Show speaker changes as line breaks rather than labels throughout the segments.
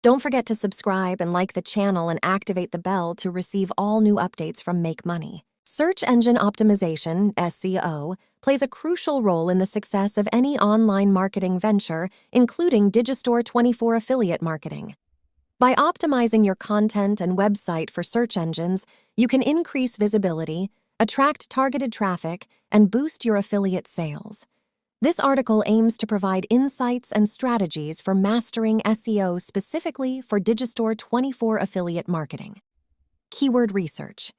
Don't forget to subscribe and like the channel and activate the bell to receive all new updates from Make Money. Search engine optimization, SEO, plays a crucial role in the success of any online marketing venture, including Digistore24 affiliate marketing. By optimizing your content and website for search engines, you can increase visibility, attract targeted traffic, and boost your affiliate sales. This article aims to provide insights and strategies for mastering SEO specifically for Digistore24 affiliate marketing. Keyword research.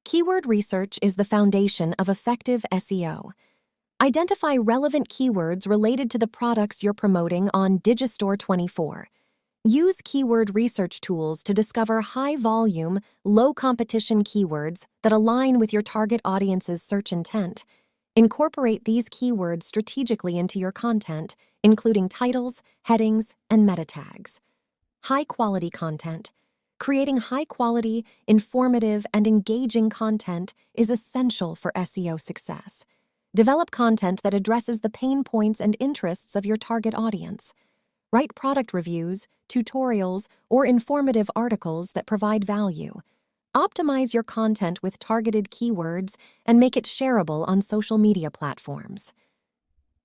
Keyword research is the foundation of effective SEO. Identify relevant keywords related to the products you're promoting on Digistore24. Use keyword research tools to discover high-volume, low-competition keywords that align with your target audience's search intent. Incorporate these keywords strategically into your content, including titles, headings, and meta tags. High-quality content. Creating high-quality, informative, and engaging content is essential for SEO success. Develop content that addresses the pain points and interests of your target audience. Write product reviews, tutorials, or informative articles that provide value. Optimize your content with targeted keywords and make it shareable on social media platforms.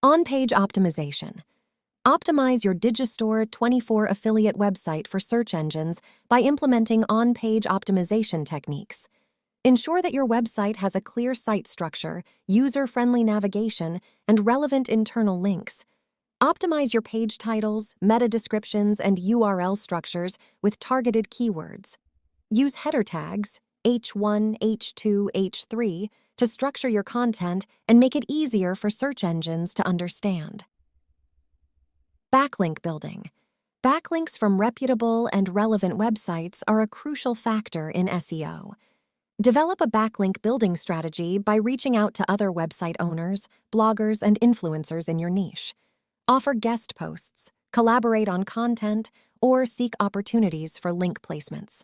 On-page optimization. Optimize your Digistore24 affiliate website for search engines by implementing on-page optimization techniques. Ensure that your website has a clear site structure, user-friendly navigation, and relevant internal links. Optimize your page titles, meta descriptions, and URL structures with targeted keywords. Use header tags, H1, H2, H3, to structure your content and make it easier for search engines to understand. Backlink building. Backlinks from reputable and relevant websites are a crucial factor in SEO. Develop a backlink building strategy by reaching out to other website owners, bloggers, and influencers in your niche. Offer guest posts, collaborate on content, or seek opportunities for link placements.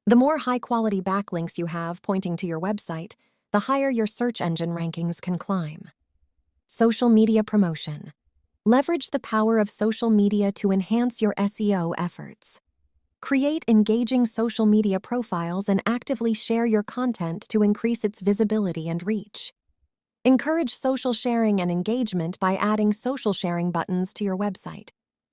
The more high-quality backlinks you have pointing to your website, the higher your search engine rankings can climb. Social media promotion. Leverage the power of social media to enhance your SEO efforts. Create engaging social media profiles and actively share your content to increase its visibility and reach. Encourage social sharing and engagement by adding social sharing buttons to your website.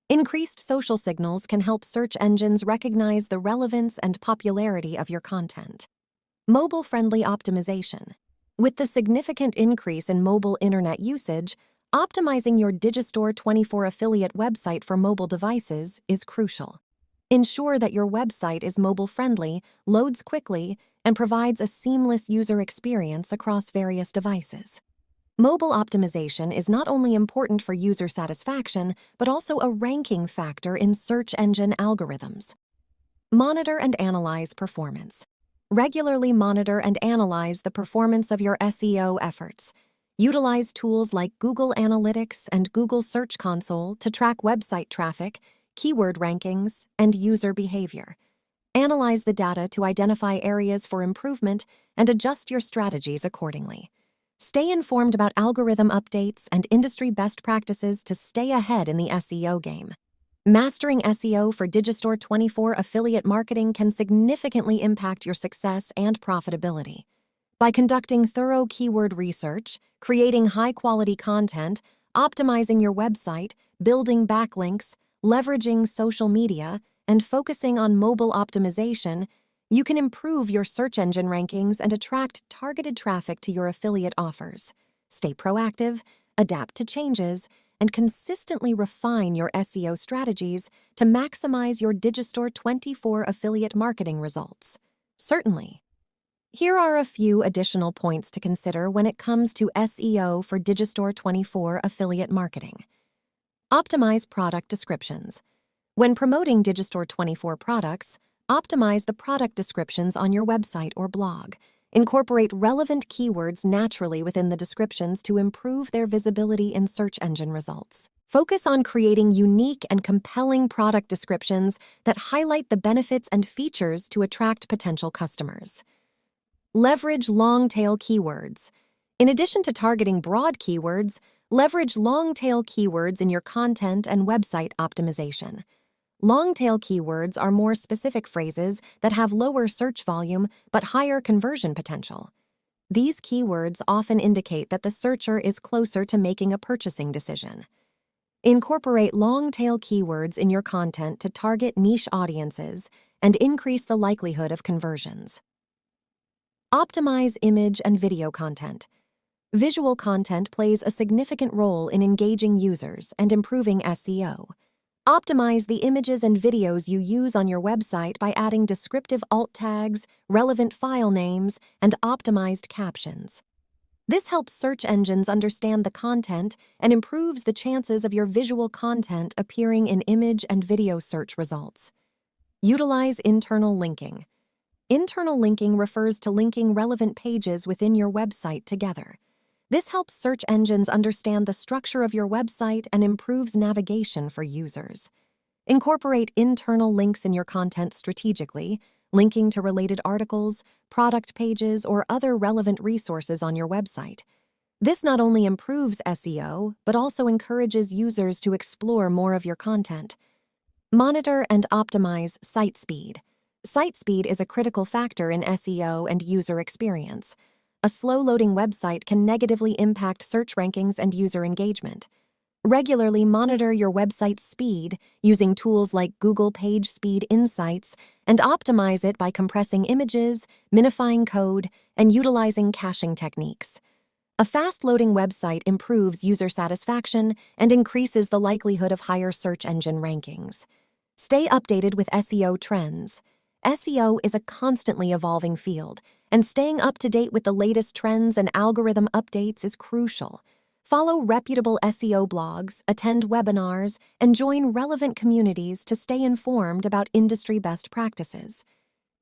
Increased social signals can help search engines recognize the relevance and popularity of your content. Mobile-friendly optimization. With the significant increase in mobile internet usage, optimizing your Digistore24 affiliate website for mobile devices is crucial. Ensure that your website is mobile-friendly, loads quickly, and provides a seamless user experience across various devices. Mobile optimization is not only important for user satisfaction, but also a ranking factor in search engine algorithms. Monitor and analyze performance. Regularly monitor and analyze the performance of your SEO efforts. Utilize tools like Google Analytics and Google Search Console to track website traffic, keyword rankings, and user behavior. Analyze the data to identify areas for improvement and adjust your strategies accordingly. Stay informed about algorithm updates and industry best practices to stay ahead in the SEO game. Mastering SEO for Digistore24 affiliate marketing can significantly impact your success and profitability. By conducting thorough keyword research, creating high-quality content, optimizing your website, building backlinks, leveraging social media, and focusing on mobile optimization, you can improve your search engine rankings and attract targeted traffic to your affiliate offers. Stay proactive, adapt to changes, and consistently refine your SEO strategies to maximize your Digistore24 affiliate marketing results. Certainly. Here are a few additional points to consider when it comes to SEO for Digistore24 affiliate marketing. Optimize product descriptions. When promoting Digistore24 products, optimize the product descriptions on your website or blog. Incorporate relevant keywords naturally within the descriptions to improve their visibility in search engine results. Focus on creating unique and compelling product descriptions that highlight the benefits and features to attract potential customers. Leverage long-tail keywords. In addition to targeting broad keywords, leverage long-tail keywords in your content and website optimization. Long-tail keywords are more specific phrases that have lower search volume but higher conversion potential. These keywords often indicate that the searcher is closer to making a purchasing decision. Incorporate long-tail keywords in your content to target niche audiences and increase the likelihood of conversions. Optimize image and video content. Visual content plays a significant role in engaging users and improving SEO. Optimize the images and videos you use on your website by adding descriptive alt tags, relevant file names, and optimized captions. This helps search engines understand the content and improves the chances of your visual content appearing in image and video search results. Utilize internal linking. Internal linking refers to linking relevant pages within your website together. This helps search engines understand the structure of your website and improves navigation for users. Incorporate internal links in your content strategically, linking to related articles, product pages, or other relevant resources on your website. This not only improves SEO, but also encourages users to explore more of your content. Monitor and optimize site speed. Site speed is a critical factor in SEO and user experience. A slow-loading website can negatively impact search rankings and user engagement. Regularly monitor your website's speed using tools like Google Page Speed Insights and optimize it by compressing images, minifying code, and utilizing caching techniques. A fast-loading website improves user satisfaction and increases the likelihood of higher search engine rankings. Stay updated with SEO trends. SEO is a constantly evolving field, and staying up to date with the latest trends and algorithm updates is crucial. Follow reputable SEO blogs, attend webinars, and join relevant communities to stay informed about industry best practices.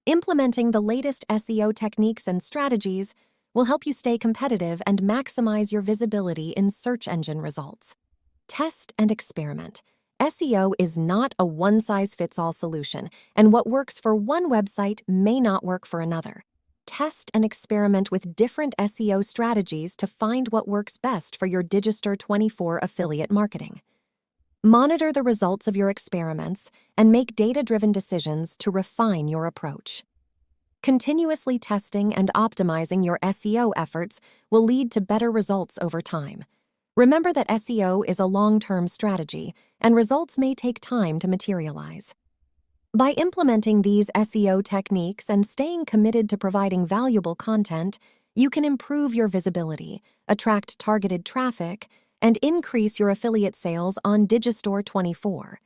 Implementing the latest SEO techniques and strategies will help you stay competitive and maximize your visibility in search engine results. Test and experiment. SEO is not a one-size-fits-all solution, and what works for one website may not work for another. Test and experiment with different SEO strategies to find what works best for your Digistore24 affiliate marketing. Monitor the results of your experiments and make data-driven decisions to refine your approach. Continuously testing and optimizing your SEO efforts will lead to better results over time. Remember that SEO is a long-term strategy, and results may take time to materialize. By implementing these SEO techniques and staying committed to providing valuable content, you can improve your visibility, attract targeted traffic, and increase your affiliate sales on Digistore24.